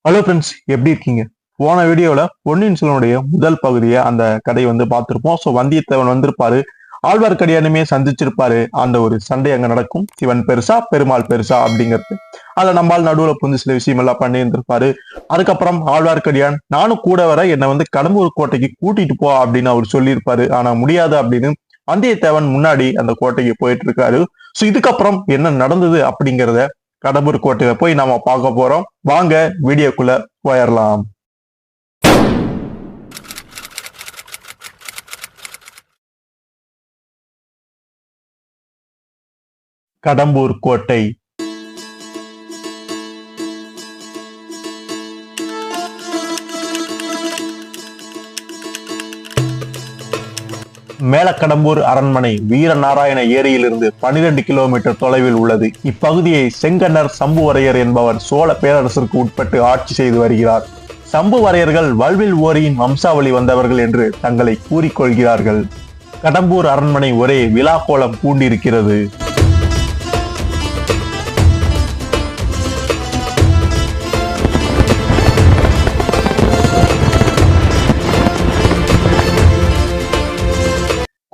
Hello friends, எப்படி இருக்கீங்க? போன வீடியோல பொன்னியின் செல்வனுடைய முதல் பகுதியை அந்த கதை பார்த்திருப்போம். ஸோ வந்தியத்தேவன் வந்திருப்பாரு, ஆழ்வார்க்கடியானுமே சந்திச்சிருப்பாரு. அந்த ஒரு சண்டை அங்க நடக்கும். சிவன் பெருசா பெருமாள் பெருசா அப்படிங்கிறது. அதை நம்மால் நடுவுல புரிஞ்சு சில விஷயம் எல்லாம் பண்ணி இருந்திருப்பாரு. அதுக்கப்புறம் ஆழ்வார்க்கடியான் நானும் கூட வர என்னை கடம்பூர் கோட்டைக்கு கூட்டிட்டு போ அப்படின்னு அவர் சொல்லியிருப்பாரு. ஆனா முடியாது அப்படின்னு வந்தியத்தேவன் முன்னாடி அந்த கோட்டைக்கு போயிட்டு இருக்காரு. ஸோ இதுக்கப்புறம் என்ன நடந்தது அப்படிங்கிறத கடம்பூர் கோட்டையில போய் நாம பார்க்க போறோம். வாங்க வீடியோக்குள்ள போயிடலாம். கடம்பூர் கோட்டை. மேலக்கடம்பூர் அரண்மனை வீரநாராயண ஏரியிலிருந்து 12 கிலோமீட்டர் தொலைவில் உள்ளது. இப்பகுதியை செங்கன்னர் சம்புவரையர் என்பவர் சோழ பேரரசிற்கு உட்பட்டு ஆட்சி செய்து வருகிறார். சம்புவரையர்கள் வல்வில் ஓரியின் வம்சாவளி வந்தவர்கள் என்று தங்களை கூறிக்கொள்கிறார்கள். கடம்பூர் அரண்மனை ஒரே விழா கோலம் பூண்டிருக்கிறது.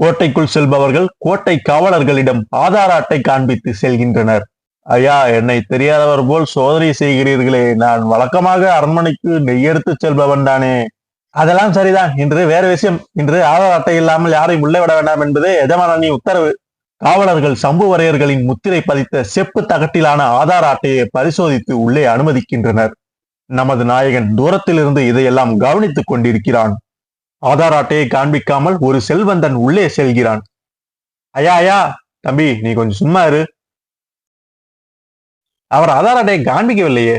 கோட்டைக்குள் செல்பவர்கள் கோட்டை காவலர்களிடம் ஆதார அட்டை காண்பித்து செல்கின்றனர். ஐயா, என்னை தெரியாதவர் போல் சோதனை செய்கிறீர்களே. நான் வழக்கமாக அரண்மனைக்கு நெய்யெடுத்து செல்பவன் தானே. அதெல்லாம் சரிதான். இன்று வேறு விஷயம். இன்று ஆதார அட்டை இல்லாமல் யாரையும் உள்ளே விட வேண்டாம் என்பதே எஜமானி உத்தரவு. காவலர்கள் சம்புவரையர்களின் முத்திரை பதித்த செப்பு தகட்டிலான ஆதார அட்டையை பரிசோதித்து உள்ளே அனுமதிக்கின்றனர். நமது நாயகன் தூரத்திலிருந்து இதையெல்லாம் கவனித்துக் கொண்டிருக்கிறான். ஆதார் அட்டையை காண்பிக்காமல் ஒரு செல்வந்தன் உள்ளே செல்கிறான். ஐயா ஐயா, தம்பி, நீ கொஞ்சம் சும்மா இரு. அவர் ஆதார் அட்டையை காண்பிக்கவில்லையே.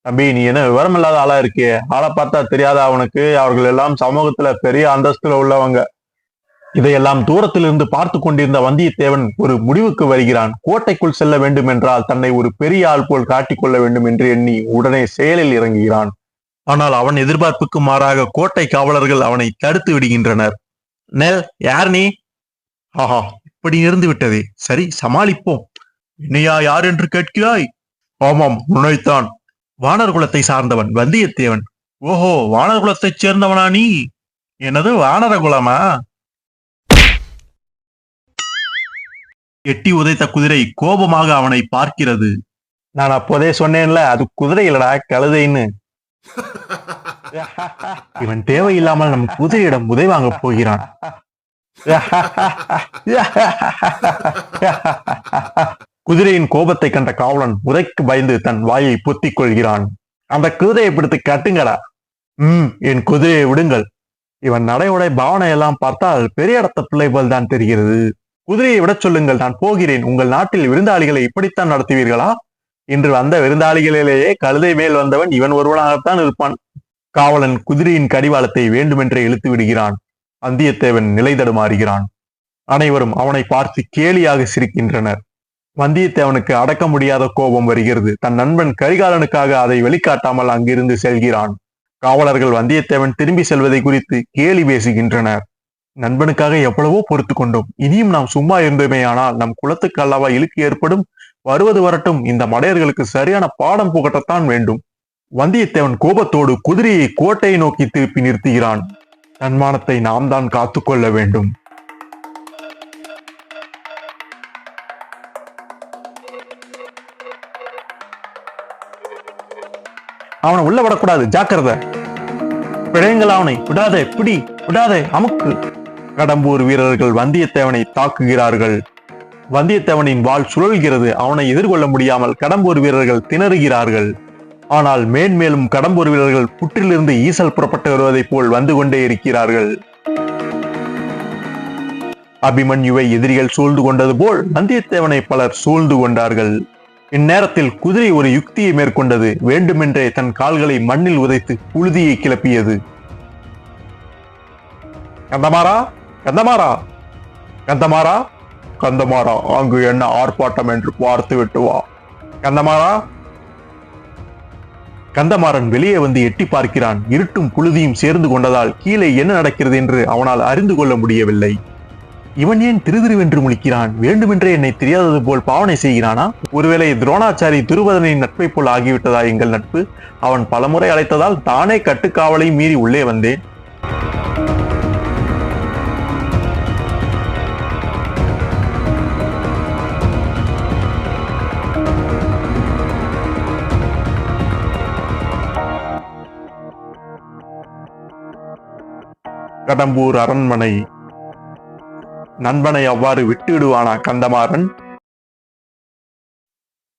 தம்பி, நீ என்ன விவரம் இல்லாத ஆளா இருக்கே. ஆளை பார்த்தா தெரியாத அவனுக்கு? அவர்கள் எல்லாம் சமூகத்துல பெரிய அந்தஸ்துல உள்ளவங்க. இதையெல்லாம் தூரத்திலிருந்து பார்த்து கொண்டிருந்த வந்தியத்தேவன் ஒரு முடிவுக்கு வருகிறான். கோட்டைக்குள் செல்ல வேண்டும் என்றால் தன்னை ஒரு பெரிய ஆள் போல் காட்டிக்கொள்ள வேண்டும் என்று எண்ணி உடனே செயலில் இறங்குகிறான். ஆனால் அவன் எதிர்பார்ப்புக்கு மாறாக கோட்டை காவலர்கள் அவனை தடுத்து விடுகின்றனர். நெல், யார் நீ? ஆஹா, இப்படி இருந்து விட்டதே. சரி, சமாளிப்போம். என்னையா யார் என்று கேட்கிறாய்? ஆமாம், உன்னைத்தான். வானர் குலத்தை சார்ந்தவன் வந்தியத்தேவன். ஓஹோ, வானர் குலத்தைச் சேர்ந்தவனா நீ? எனது வானர குலமா? எட்டி உதைத்த குதிரை கோபமாக அவனை பார்க்கிறது. நான் அப்போதே சொன்னேன்ல, அது குதிரை இல்லடா, கழுதைன்னு. இவன் தேவையில்லாமல் நம் குதிரையிடம் உதை வாங்க போகிறான். குதிரையின் கோபத்தை கண்ட காவலன் உதைக்கு பயந்து தன் வாயை பொத்திக் கொள்கிறான். அந்த குதிரையை பிடித்து கட்டுங்கடா. என் குதிரையை விடுங்கள். இவன் நடைமுறை பாவனை எல்லாம் பார்த்தால் பெரிய இடத்த பிள்ளை போல் தான் தெரிகிறது. குதிரையை விட சொல்லுங்கள், நான் போகிறேன். உங்கள் நாட்டில் விருந்தாளிகளை இப்படித்தான் நடத்துவீர்களா? இன்று வந்த விருந்தாளிகளிலேயே கழுதை மேல் வந்தவன் இவன் ஒருவனாகத்தான் இருப்பான். காவலன் குதிரையின் கடிவாளத்தை வேண்டுமென்றே இழுத்து விடுகிறான். வந்தியத்தேவன் நிலை தடுமாறுகிறான். அனைவரும் அவனை பார்த்து கேலியாக சிரிக்கின்றனர். வந்தியத்தேவனுக்கு அடக்க முடியாத கோபம் வருகிறது. தன் நண்பன் கரிகாலனுக்காக அதை வெளிக்காட்டாமல் அங்கிருந்து செல்கிறான். காவலர்கள் வந்தியத்தேவன் திரும்பி செல்வதை குறித்து கேலி பேசுகின்றனர். நண்பனுக்காக எவ்வளவோ பொறுத்து கொண்டோம். இனியும் நாம் சும்மா இருந்தோமே ஆனால் நம் குலத்துக்கு அல்லவா இழுக்கு ஏற்படும். வருவது வரட்டும், இந்த மடையர்களுக்கு சரியான பாடம் புகட்டத்தான் வேண்டும். வந்தியத்தேவன் கோபத்தோடு குதிரையை கோட்டையை நோக்கி திருப்பி நிறுத்துகிறான். தன்மானத்தை நாம் தான் காத்துக்கொள்ள வேண்டும். அவனை உள்ள விடக்கூடாது, ஜாக்கிரதை. பிழைங்கள் அவனை. விடாதே, பிடி, விடாதே, அமுக்கு. கடம்பூர் வீரர்கள் வந்தியத்தேவனை தாக்குகிறார்கள். வந்தியத்தேவனின் வாள் சுழல்கிறது. அவனை எதிர்கொள்ள முடியாமல் கடம்பூர் வீரர்கள் திணறுகிறார்கள். ஆனால் மேன்மேலும் கடம்பூர் வீரர்கள் புற்றிலிருந்து ஈசல் புறப்பட்டு வருவதைப் போல் வந்து கொண்டே இருக்கிறார்கள். அபிமன்யுவை எதிரிகள் சூழ்ந்து கொண்டது போல் வந்தியத்தேவனை பலர் சூழ்ந்து கொண்டார்கள். இந்நேரத்தில் குதிரை ஒரு யுக்தியை மேற்கொண்டது. வேண்டுமென்றே தன் கால்களை மண்ணில் உதைத்து புழுதியை கிளப்பியது. கந்தமாரா, கந்தமாரா, கந்தமாரா, கந்தமாரா, அங்கு என்ன ஆர்ப்பாட்டம் என்று பார்த்து விட்டு வா. கந்தமாரா. கந்தமாறன் வெளியே வந்து எட்டி பார்க்கிறான். இருட்டும் புழுதியும் சேர்ந்து கொண்டதால் கீழே என்ன நடக்கிறது என்று அவனால் அறிந்து கொள்ள முடியவில்லை. இவன் ஏன் திருதிருவென்று முழிக்கிறான்? வேண்டுமென்றே என்னை தெரியாதது போல் பாவனை செய்கிறானா? ஒருவேளை துரோணாச்சாரி துருபதனின் நட்பை போல் ஆகிவிட்டதா எங்கள் நட்பு? அவன் பலமுறை அழைத்ததால் தானே கட்டுக்காவலை மீறி உள்ளே வந்தேன். கடம்பூர் அரண்மனை. நண்பனை அவ்வாறு விட்டுவிடுவானா கந்தமாறன்?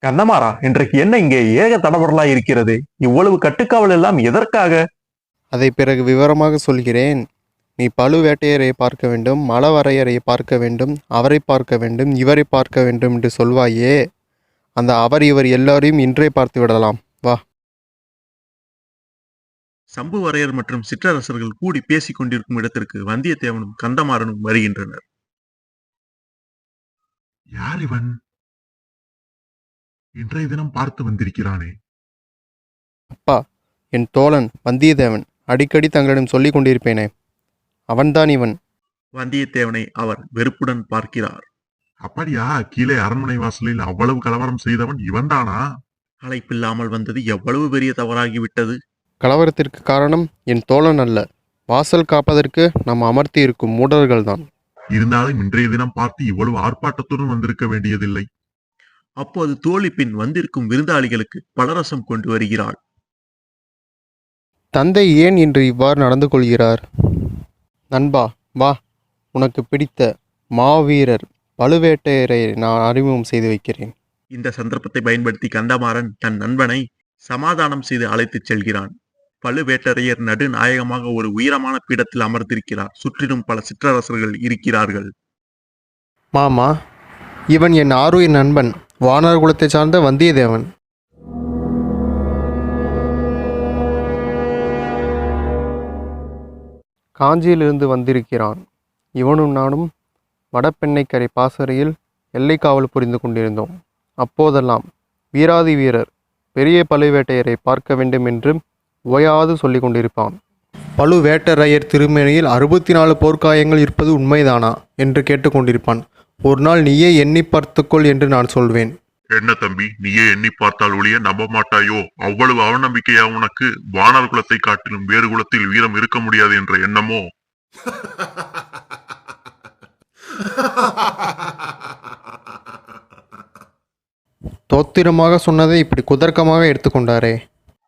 கந்தமாறா, இன்றைக்கு என்ன இங்கே ஏக தடபடலாய் இருக்கிறது? இவ்வளவு கட்டுக்காவல் எல்லாம் எதற்காக? அதை பிறகு விவரமாக சொல்கிறேன். நீ பழுவேட்டையரை பார்க்க வேண்டும், மலவரையரை பார்க்க வேண்டும், அவரை பார்க்க வேண்டும், இவரை பார்க்க வேண்டும் என்று சொல்வாயே, அந்த அவர் இவர் எல்லாரையும் இன்றே பார்த்து விடலாம். வா. சம்புவரையர் மற்றும் சிற்றரசர்கள் கூடி பேசிக் கொண்டிருக்கும் இடத்திற்கு வந்தியத்தேவனும் கந்தமாறனும் வருகின்றனர். யார் இவன்? இன்றைய தினம் பார்த்து வந்திருக்கிறானே. அப்பா, என் தோழன் வந்தியத்தேவன். அடிக்கடி தங்களிடம் சொல்லிக் கொண்டிருப்பேனே, அவன்தான் இவன். வந்தியத்தேவனை அவர் வெறுப்புடன் பார்க்கிறார். அப்படியா? கீழே அரண்மனை வாசலில் அவ்வளவு கலவரம் செய்தவன் இவன்தானா? அழைப்பில்லாமல் வந்தது எவ்வளவு பெரிய தவறாகிவிட்டது. கலவரத்திற்கு காரணம் என் தோழன் அல்ல, வாசல் காப்பதற்கு நாம் அமர்த்தி இருக்கும் மூடர்கள்தான். இருந்தாலும் இன்றைய தினம் பார்த்து இவ்வளவு ஆர்ப்பாட்டத்துடன் வந்திருக்க வேண்டியதில்லை. அப்போது தோழி பின் வந்திருக்கும் விருந்தாளிகளுக்கு பலரசம் கொண்டு வருகிறாள். தந்தை ஏன் இன்று இவ்வாறு நடந்து கொள்கிறார்? நண்பா, வா. உனக்கு பிடித்த மாவீரர் பழுவேட்டையரை நான் அறிமுகம் செய்து வைக்கிறேன். இந்த சந்தர்ப்பத்தை பயன்படுத்தி கந்தமாறன் தன் நண்பனை சமாதானம் செய்து அழைத்துச் செல்கிறான். பழுவேட்டரையர் நடுநாயகமாக ஒரு உயரமான பீடத்தில் அமர்ந்திருக்கிறார். சுற்றிலும் பல சிற்றரசர்கள் இருக்கிறார்கள். மாமா, இவன் என் ஆருயிர் நண்பன், வானர் குலத்தை சார்ந்த வந்தியத்தேவன். காஞ்சியிலிருந்து வந்திருக்கிறான். இவனும் நானும் வடபெண்ணைக்கரை பாசறையில் எல்லை காவல் புரிந்து கொண்டிருந்தோம். அப்போதெல்லாம் வீராதி வீரர் பெரிய பழுவேட்டையரை பார்க்க வேண்டும் என்று ஓயாது சொல்லிக் கொண்டிருப்பான். பழுவேட்டரையர் திருமேனியில் 64 போர்க்காயங்கள் இருப்பது உண்மைதானா என்று கேட்டுக்கொண்டிருப்பான். ஒரு நாள் நீயே எண்ணி பார்த்துக்கொள் என்று நான் சொல்வேன். என்ன தம்பி, நீயே எண்ணி பார்த்தால் ஒழிய நம்ப மாட்டாயோ? அவ்வளவு அவநம்பிக்கையா உனக்கு? வானர் குலத்தை காட்டிலும் வேறு குலத்தில் வீரம் இருக்க முடியாது என்ற எண்ணமோ? தோத்திரமாக சொன்னதை இப்படி குதர்க்கமாக எடுத்துக்கொண்டாரே.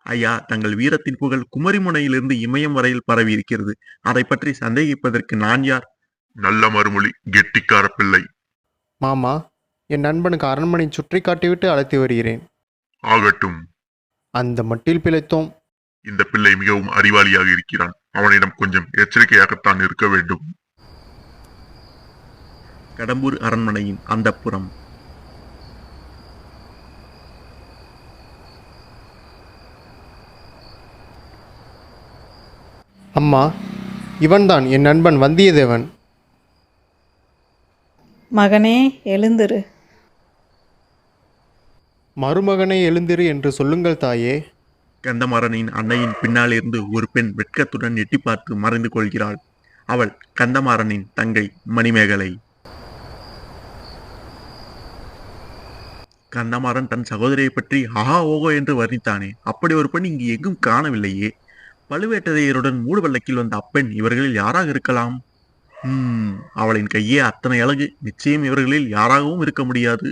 ஐயா, தங்கள் வீரத்தின் புகழ் குமரிமுனையிலிருந்து இமயம் வரையில் பரவி இருக்கிறது. அதை பற்றி சந்தேகிப்பதற்கு நான் யார்? நல்ல மறுமொழி, கெட்டிக்கார பிள்ளை. மாமா, என் நண்பனுக்கு அரண்மனை சுற்றி காட்டிவிட்டு அழைத்து வருகிறேன். ஆகட்டும். அந்த மட்டில் பிழைத்தோம். இந்த பிள்ளை மிகவும் அறிவாளியாக இருக்கிறான். அவனிடம் கொஞ்சம் எச்சரிக்கையாகத்தான் இருக்க வேண்டும். கடம்பூர் அரண்மனையின் அந்தப்புறம். அம்மா, இவன்தான் என் நண்பன் வந்தியத்தேவன். மகனே, எழுந்திரு. மருமகனை எழுந்திரு என்று சொல்லுங்கள் தாயே. கந்தமாறனின் அன்னையின் பின்னால் இருந்து ஒரு பெண் வெட்கத்துடன் எட்டி பார்த்து மறைந்து கொள்கிறாள். அவள் கந்தமாறனின் தங்கை மணிமேகலை. கந்தமாறன் தன் சகோதரியை பற்றி ஆஹா ஓகோ என்று வர்ணித்தானே, அப்படி ஒரு பெண் இங்கு எங்கும் காணவில்லையே. பழுவேட்டரையருடன் மூடு பல்லக்கில் வந்த அப்பெண் இவர்களில் யாராக இருக்கலாம்? அவளின் கையே அத்தனை அழகு. நிச்சயம் இவர்களில் யாராகவும் இருக்க முடியாது.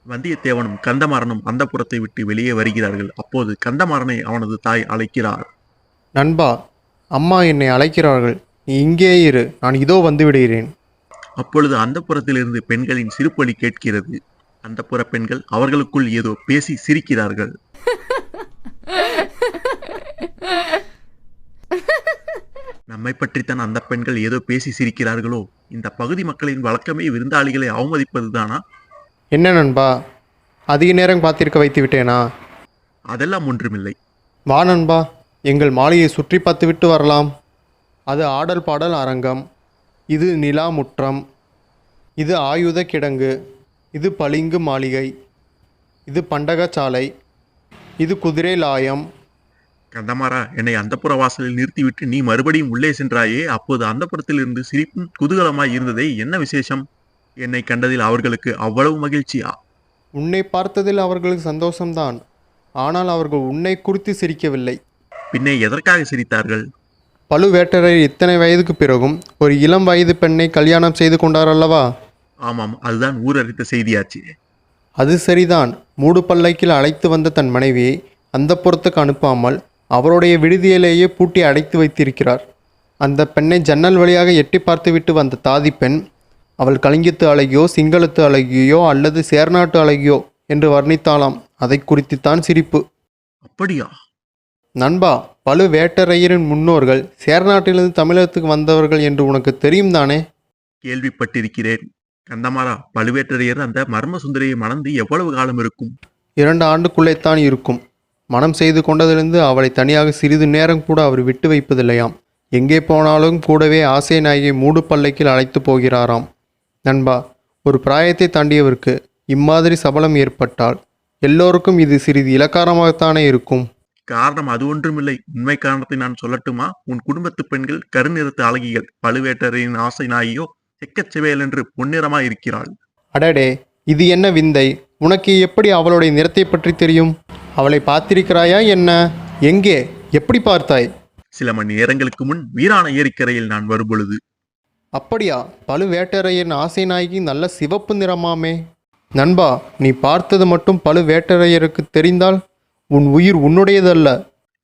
வந்தியத்தேவனும் கந்தமாறனும் அந்த புறத்தை விட்டு வெளியே வருகிறார்கள். அப்போது கந்தமாறனை அவனது தாய் அழைக்கிறார். நண்பா, அம்மா என்னை அழைக்கிறார்கள். நீ இங்கே இரு, நான் இதோ வந்து விடுகிறேன். அப்பொழுது அந்த புறத்திலிருந்து பெண்களின் சிரிப்பொலி கேட்கிறது. அந்த புற பெண்கள் அவர்களுக்குள் ஏதோ பேசி சிரிக்கிறார்கள். நம்மை பற்றித்தான் அந்த பெண்கள் ஏதோ பேசி சிரிக்கிறார்களோ? இந்த பகுதி மக்களின் வழக்கமே விருந்தாளிகளை அவமதிப்பதுதானா? என்ன நண்பா, அதிக நேரம் காத்திருக்க வைத்து விட்டேனா? அதெல்லாம் ஒன்றுமில்லை. வா நண்பா, எங்கள் மாளிகையை சுற்றி பார்த்து விட்டு வரலாம். அது ஆடல் பாடல் அரங்கம், இது நிலா முற்றம், இது ஆயுத கிடங்கு, இது பளிங்கு மாளிகை, இது பண்டகச்சாலை, இது குதிரை லாயம், கந்தமாறா, என்னை அந்தப்புற வாசலில் நிறுத்திவிட்டு நீ மறுபடியும் உள்ளே சென்றாயே, அப்போது அந்தப்புறத்தில் இருந்து சிரிப்பும் குதூகலமாய் இருந்ததே, என்ன விசேஷம்? என்னை கண்டதில் அவர்களுக்கு அவ்வளவு மகிழ்ச்சியா? உன்னை பார்த்ததில் அவர்களுக்கு சந்தோஷம்தான். ஆனால் அவர்கள் உன்னை குறித்து சிரிக்கவில்லை. பின்னே எதற்காக சிரித்தார்கள்? பழுவேட்டரையர் இத்தனை வயதுக்கு பிறகும் ஒரு இளம் வயது பெண்ணை கல்யாணம் செய்து கொண்டார் அல்லவா? ஆமாம், அதுதான் ஊரறித்த செய்தியாச்சு. அது சரிதான். மூடு பல்லக்கில் அழைத்து வந்த தன் மனைவியை அந்தப்புறத்துக்கு அனுப்பாமல் அவருடைய விடுதியிலேயே பூட்டி அடைத்து வைத்திருக்கிறார். அந்த பெண்ணை ஜன்னல் வழியாக எட்டி பார்த்துவிட்டு வந்த தாதி பெண், அவள் கலிங்கத்து அழகியோ சிங்களத்து அழகியோ அல்லது சேர்நாட்டு அழகியோ என்று வர்ணித்தாளாம். அதை குறித்துத்தான் சிரிப்பு. அப்படியா? நண்பா, பழுவேட்டரையரின் முன்னோர்கள் சேர்நாட்டிலிருந்து தமிழகத்துக்கு வந்தவர்கள் என்று உனக்கு தெரியும் தானே? கேள்விப்பட்டிருக்கிறேன். கந்தமாறா, பழுவேட்டரையர் அந்த மர்ம சுந்தரியை மணந்து எவ்வளவு காலம் இருக்கும்? 2 ஆண்டுக்குள்ளேத்தான் இருக்கும். மனம் செய்து கொண்டதிலிருந்து அவளை தனியாக சிறிது நேரம் கூட அவர் விட்டு வைப்பதில்லையாம். எங்கே போனாலும் கூடவே ஆசை நாயகை மூடு பல்லக்கில் அழைத்து போகிறாராம். நண்பா, ஒரு பிராயத்தை தாண்டியவருக்கு இம்மாதிரி சபலம் ஏற்பட்டால் எல்லோருக்கும் இது சிறிது இலக்காரமாகத்தானே இருக்கும். காரணம் அது ஒன்றுமில்லை. உண்மை காரணத்தை நான் சொல்லட்டுமா? உன் குடும்பத்து பெண்கள் கருநிறத்து அழகிகள். பழுவேட்டரையின் ஆசை நாயோ செக்கச்செவேல் என்று பொன்னிறமாய் இருக்கிறாள். அடடே, இது என்ன விந்தை! உனக்கு எப்படி அவளுடைய நிறத்தை பற்றி தெரியும்? அவளை பார்த்திருக்கிறாயா என்ன? எங்கே? எப்படி பார்த்தாய்? சில மணி நேரங்களுக்கு முன் வீராண ஏரிக்கரையில் நான் வரும்பொழுது. அப்படியா? பழுவேட்டரையரின் ஆசை நாயகி நல்ல சிவப்பு நிறமாமே. நண்பா, நீ பார்த்தது மட்டும் பழுவேட்டரையருக்கு தெரிந்தால் உன் உயிர் உன்னுடையதல்ல.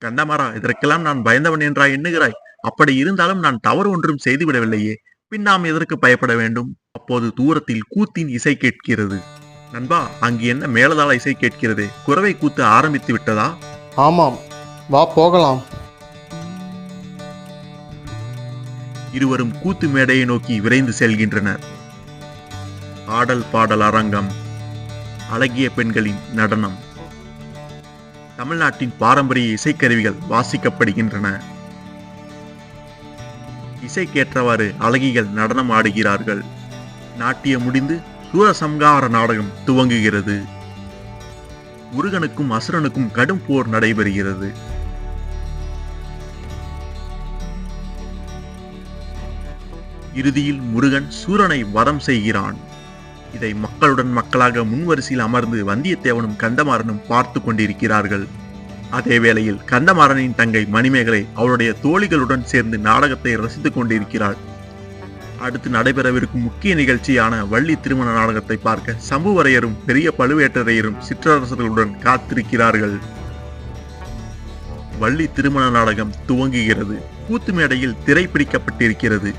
கந்தமாறா, இதற்கெல்லாம் நான் பயந்தவன் என்றாய் எண்ணுகிறாய்? அப்படி இருந்தாலும் நான் தவறு ஒன்றும் செய்துவிடவில்லையே. பின் நாம் எதற்கு பயப்பட வேண்டும்? அப்போது தூரத்தில் கூத்தின் இசை கேட்கிறது. நண்பா, அங்கு என்ன மேலதாள இசை கேட்கிறது? குரவை கூத்து ஆரம்பித்து விட்டதா? ஆமாம், வா போகலாம். இருவரும் கூத்து மேடையை நோக்கி விரைந்து செல்கின்றனர். ஆடல் பாடல் அரங்கம், அழகிய பெண்களின் நடனம், தமிழ்நாட்டின் பாரம்பரிய இசைக்கருவிகள் வாசிக்கப்படுகின்றன. இசைக்கேற்றவாறு அழகிகள் நடனம் ஆடுகிறார்கள். நாட்டியம் முடிந்து சூரசம்ஹார நாடகம் துவங்குகிறது. முருகனுக்கும் அசுரனுக்கும் கடும் போர் நடைபெறுகிறது. இறுதியில் முருகன் சூரனை வதம் செய்கிறான். இதை மக்களுடன் மக்களாக முன்வரிசையில் அமர்ந்து வந்தியத்தேவனும் கந்தமாறனும் பார்த்து கொண்டிருக்கிறார்கள். அதே வேளையில் கந்தமாறனின் தங்கை மணிமேகலை அவளுடைய தோழிகளுடன் சேர்ந்து நாடகத்தை ரசித்துக் கொண்டிருக்கிறாள். அடுத்து நடைபெறவிருக்கும் முக்கிய நிகழ்ச்சியான வள்ளி திருமண நாடகத்தை பார்க்க சம்புவரையரும் பெரிய பழுவேட்டரையரும் சிற்றரசர்களுடன் காத்திருக்கிறார்கள். வள்ளி திருமண நாடகம் துவங்குகிறது. கூத்து மேடையில் திரை பிடிக்கப்பட்டிருக்கிறது.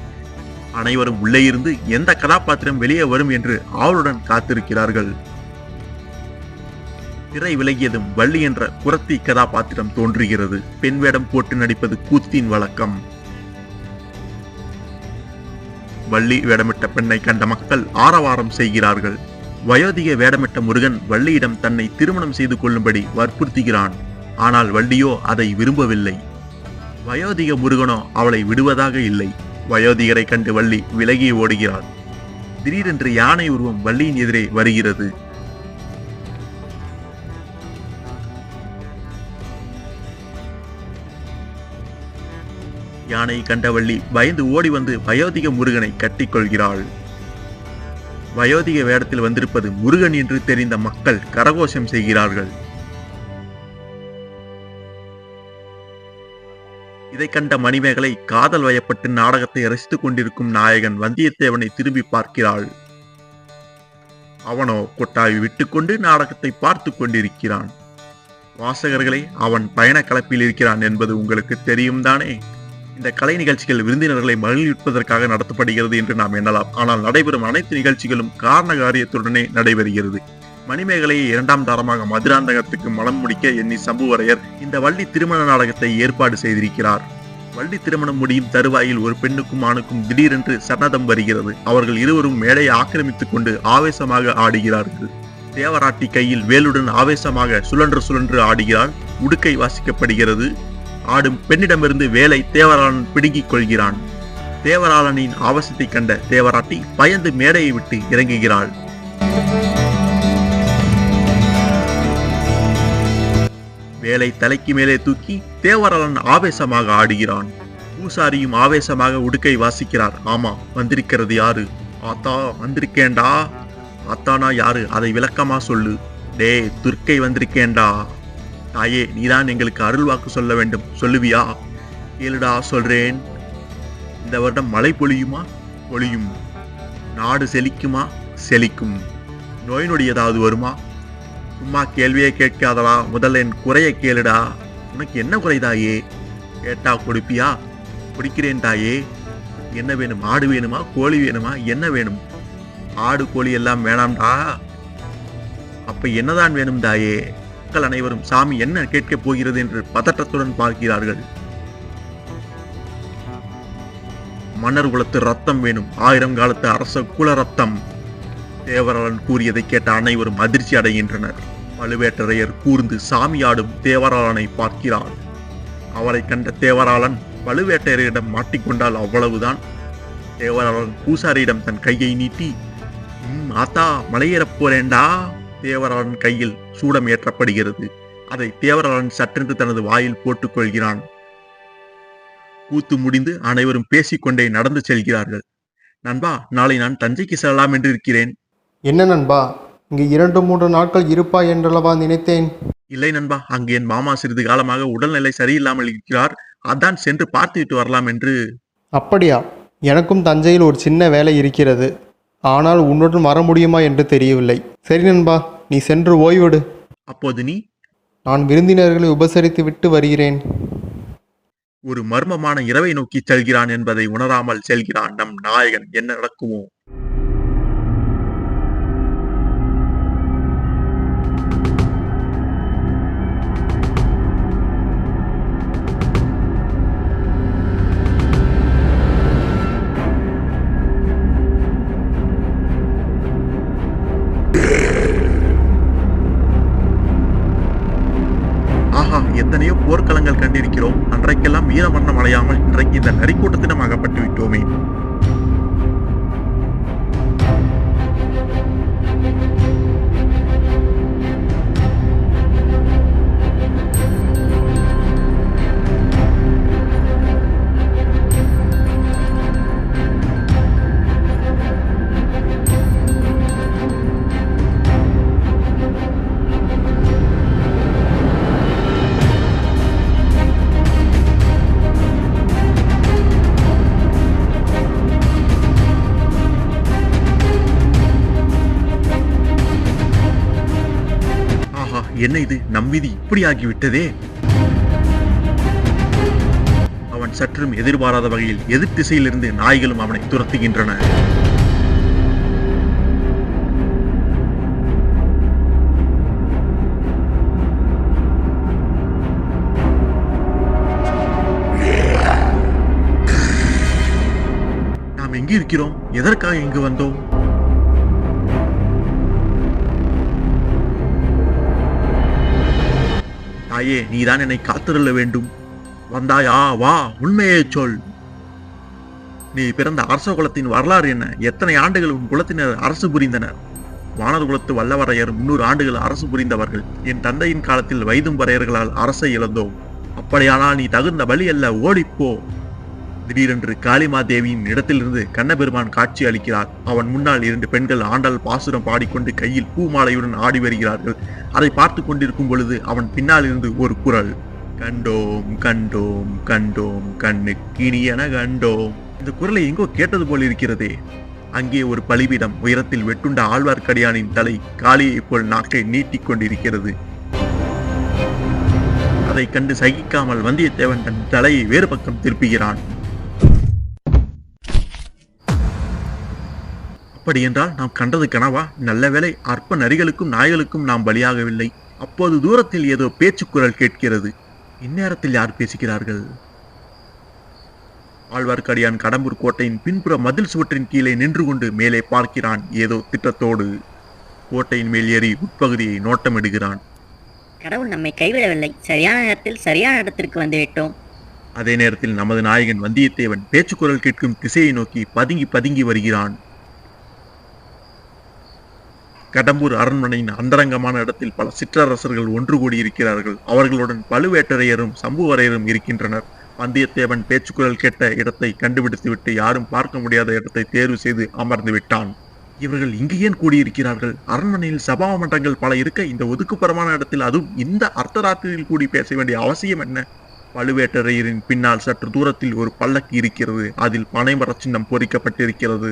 அனைவரும் உள்ளே இருந்து எந்த கதாபாத்திரம் வெளியே வரும் என்று ஆவலுடன் காத்திருக்கிறார்கள். திரை விலகியதும் வள்ளி என்ற குரத்தி கதாபாத்திரம் தோன்றுகிறது. பெண் வேடம் போட்டு நடிப்பது கூத்தின் வழக்கம். வள்ளி வேடமிட்ட பெண்ணை கண்ட மக்கள் ஆரவாரம் செய்கிறார்கள். வயோதிக வேடமிட்ட முருகன் வள்ளியிடம் தன்னை திருமணம் செய்து கொள்ளும்படி வற்புறுத்துகிறான். ஆனால் வள்ளியோ அதை விரும்பவில்லை. வயோதிக முருகனோ அவளை விடுவதாக இல்லை. வயோதிகரை கண்டு வள்ளி விலகி ஓடுகிறாள். திடீரென்று யானை உருவம் வள்ளியின் எதிரே வருகிறது. யானை கண்ட வள்ளி பயந்து ஓடி வந்து வயோதிக முருகனை கட்டிக்கொள்கிறாள். வயோதிக வேடத்தில் வந்திருப்பது முருகன் என்று தெரிந்த மக்கள் கரகோஷம் செய்கிறார்கள். இதை கண்ட மணிமேகலை காதல் வயப்பட்டு நாடகத்தை ரசித்துக் கொண்டிருக்கும் நாயகன் வந்தியத்தேவனை திரும்பி பார்க்கிறாள். அவனோ கொட்டாவி விட்டுக்கொண்டு நாடகத்தை பார்த்து கொண்டிருக்கிறான். வாசகர்களே, அவன் பயண கலப்பில் இருக்கிறான் என்பது உங்களுக்கு தெரியும் தானே? இந்த கலை நிகழ்ச்சிகள் விருந்தினர்களை மகிழ்விப்பதற்காக நடத்தப்படுகிறது என்று நாம் எண்ணலாம். ஆனால் நடைபெறும் அனைத்து நிகழ்ச்சிகளும் காரண காரியத்துடனே நடைபெறுகிறது. மணிமேகலையை 2ஆம் தாரமாக மதுராந்தகத்துக்கு மனம் முடிக்க எண்ணி சம்புவரையர் இந்த வள்ளி திருமண நாடகத்தை ஏற்பாடு செய்திருக்கிறார். வள்ளி திருமணம் முடியும் தருவாயில் ஒரு பெண்ணுக்கும் ஆணுக்கும் திடீரென்று சன்னதம் வருகிறது. அவர்கள் இருவரும் மேடையை ஆக்கிரமித்துக் கொண்டு ஆவேசமாக ஆடுகிறார்கள். தேவராட்டி கையில் வேலுடன் ஆவேசமாக சுழன்று சுழன்று ஆடுகிறாள். உடுக்கை வாசிக்கப்படுகிறது. ஆடும் பெண்ணிடமிருந்து வேலை தேவராளன் பிடுங்கிக் கொள்கிறான். தேவராளனின் ஆவேசத்தை கண்ட தேவராட்டி பயந்து மேடையை விட்டு வேலை தலைக்கு மேலே தூக்கி தேவராளன் ஆவேசமாக ஆடுகிறான். பூசாரியும் ஆவேசமாக உடுக்கை வாசிக்கிறார். ஆமா, வந்திருக்கிறது யாரு? ஆத்தா வந்திருக்கேன்டா. ஆத்தானா யாரு? அதை விளக்கமா சொல்லு. டே துர்க்கை வந்திருக்கேன்டா. தாயே, நீதான் எங்களுக்கு அருள்வாக்கு சொல்ல வேண்டும். சொல்லுவியா? கேளுடா சொல்றேன். இந்த வருடம் மழை பொழியுமா? பொழியும். நாடு செழிக்குமா? செழிக்கும். நோய் நொடி ஏதாவது வருமா? சும்மா கேள்வியே கேட்காதடா, முதல்ல என் குறையை கேளுடா. உனக்கு என்ன குறைதாயே? கேட்டா கொடுப்பியா? குடிக்கிறேன் தாயே. என்ன வேணும்? ஆடு வேணுமா? கோழி வேணுமா? என்ன வேணும்? ஆடு கோழி எல்லாம் வேணாம்டா. அப்ப என்னதான் வேணும் தாயே? மக்கள் அனைவரும் சாமி என்ன கேட்கப் போகிறது என்று பதற்றத்துடன் பார்க்கிறார்கள். மன்னர் குலத்து ரத்தம் வேணும், 1000 காலத்து அரச குல ரத்தம். தேவராளன் கூறியதை கேட்ட அனைவரும் அதிர்ச்சி அடைகின்றனர். பழுவேட்டரையர் கூர்ந்து சாமியாடும் தேவராளனை பார்க்கிறார். அவரை கண்ட தேவராளன் பழுவேட்டரையரிடம் மாட்டிக்கொண்டால் அவ்வளவுதான். தேவராளன் பூசாரியிடம் தன் கையை நீட்டி, ஆத்தா மலையேறப் போறேண்டா. தேவராளன் கையில் சூடம் ஏற்றப்படுகிறது. அதை தேவராளன் சற்றென்று தனது வாயில் போட்டுக் கொள்கிறான். கூத்து முடிந்து அனைவரும் பேசிக்கொண்டே நடந்து செல்கிறார்கள். நண்பா, நாளை நான் தஞ்சைக்கு செல்லலாம் என்று இருக்கிறேன். என்ன நண்பா, இங்கு 2-3 நாட்கள் இருப்பாய் என்றளவா நினைத்தேன். இல்லை நண்பா, அங்கு என் மாமா சிறிது காலமாக உடல்நிலை சரியில்லாமல் இருக்கிறார். அதான் சென்று பார்த்துவிட்டு வரலாம் என்று. அப்படியா? எனக்கும் தஞ்சையில் ஒரு சின்ன வேலை இருக்கிறது. ஆனால் உன்னுடன் வர முடியுமா என்று தெரியவில்லை. சரி நண்பா, நீ சென்று ஓய்வெடு. அப்போது நீ? நான் விருந்தினர்களை உபசரித்து விட்டு வருகிறேன். ஒரு மர்மமான இரவை நோக்கி செல்கிறான் என்பதை உணராமல் செல்கிறான் நம் நாயகன். என்ன நடக்குமோ? எத்தனையோ போர்க்களங்கள் கண்டிருக்கிறோம். அன்றைக்கெல்லாம் வீரமரணம் அடையாமல் இன்றைக்கு இந்த நரிக்கூட்டத்திடம் அகப்பட்டு விட்டோமே. என்ன இது? நம் விதி இப்படி ஆகிவிட்டதே. அவன் சற்றும் எதிர்பாராத வகையில் எதிர் திசையிலிருந்து நாய்களும் அவனை துரத்துகின்றன. நாம் எங்கே இருக்கிறோம்? எதற்காக இங்கு வந்தோம்? தாயே, நீதான் என்னை காத்திருள்ள வேண்டும். வந்தாயா? வா, உண்மையை சொல். நீ பிறந்த அரச குலத்தின் வரலாறு என்ன? எத்தனை ஆண்டுகள் உன் குலத்தினர் அரசு புரிந்தனர்? வானர் குலத்து வல்லவரையர் 300 ஆண்டுகள் அரசு புரிந்தவர்கள். என் தந்தையின் காலத்தில் வைதும்பரையர்களால் அரசை இழந்தோம். அப்படியானால் நீ தகுந்த வழி அல்ல, ஓடிப்போ. திடீரென்று காளிமாதேவியின் இடத்திலிருந்து கண்ணபெருமான் காட்சி அளிக்கிறார். அவன் முன்னால் 2 பெண்கள் ஆண்டாள் பாசுரம் பாடிக்கொண்டு கையில் பூமாலையுடன் ஆடி வருகிறார்கள். அதை பார்த்து கொண்டிருக்கும் பொழுது அவன் பின்னால் இருந்து ஒரு குரல், கண்டோம் கண்டோம் கண்டோம் கண்ணுக்கினியன கண்டோம். இந்த குரலை எங்கோ கேட்டது போல் இருக்கிறதே. அங்கே ஒரு பலிபீடம், உயரத்தில் வெட்டுண்ட ஆழ்வார்க்கடியானின் தலை காளியை போல் நாக்கை நீட்டிக் கொண்டிருக்கிறது. அதை கண்டு சகிக்காமல் வந்தியத்தேவன் தன் தலையை வேறு பக்கம் திருப்புகிறான். அப்படி என்றால் நாம் கண்டது கனவா? நல்ல வேளை, அற்ப நரிகளுக்கும் நாய்களுக்கும் நாம் பலியாகவில்லை. அப்போது தூரத்தில் ஏதோ பேச்சுக்குரல் கேட்கிறது. இந்நேரத்தில் யார் பேசுகிறார்கள்? ஆழ்வார்க்கடியான் கடம்பூர் கோட்டையின் பின்புற மதில் சுவற்றின் கீழே நின்று கொண்டு மேலே பார்க்கிறான். ஏதோ திட்டத்தோடு கோட்டையின் மேல் ஏறி உட்பகுதியை நோட்டமிடுகிறான். கடவுள் நம்மை கைவிடவில்லை. சரியான நேரத்தில் சரியான இடத்திற்கு வந்துவிட்டோம். அதே நேரத்தில் நமது நாயகன் வந்தியத்தேவன் பேச்சுக்குரல் கேட்கும் திசையை நோக்கி பதுங்கி பதுங்கி வருகிறான். கடம்பூர் அரண்மனையின் அந்தரங்கமான இடத்தில் பல சிற்றரசர்கள் ஒன்று கூடியிருக்கிறார்கள். அவர்களுடன் பழுவேட்டரையரும் சம்புவரையரும் இருக்கின்றனர். வந்தியத்தேவன் பேச்சுக்குரல் கேட்ட இடத்தை கண்டுபிடித்துவிட்டு யாரும் பார்க்க முடியாத இடத்தை தேர்வு செய்து அமர்ந்து விட்டான். இவர்கள் இங்கு ஏன் கூடியிருக்கிறார்கள்? அரண்மனையில் சபா மன்றங்கள் பல இருக்க இந்த ஒதுக்குப்புறமான இடத்தில், அதுவும் இந்த அர்த்தராத்திரியில் கூடி பேச வேண்டிய அவசியம் என்ன? பழுவேட்டரையரின் பின்னால் சற்று தூரத்தில் ஒரு பல்லக்கு இருக்கிறது. அதில் பனைமர சின்னம் பொறிக்கப்பட்டிருக்கிறது.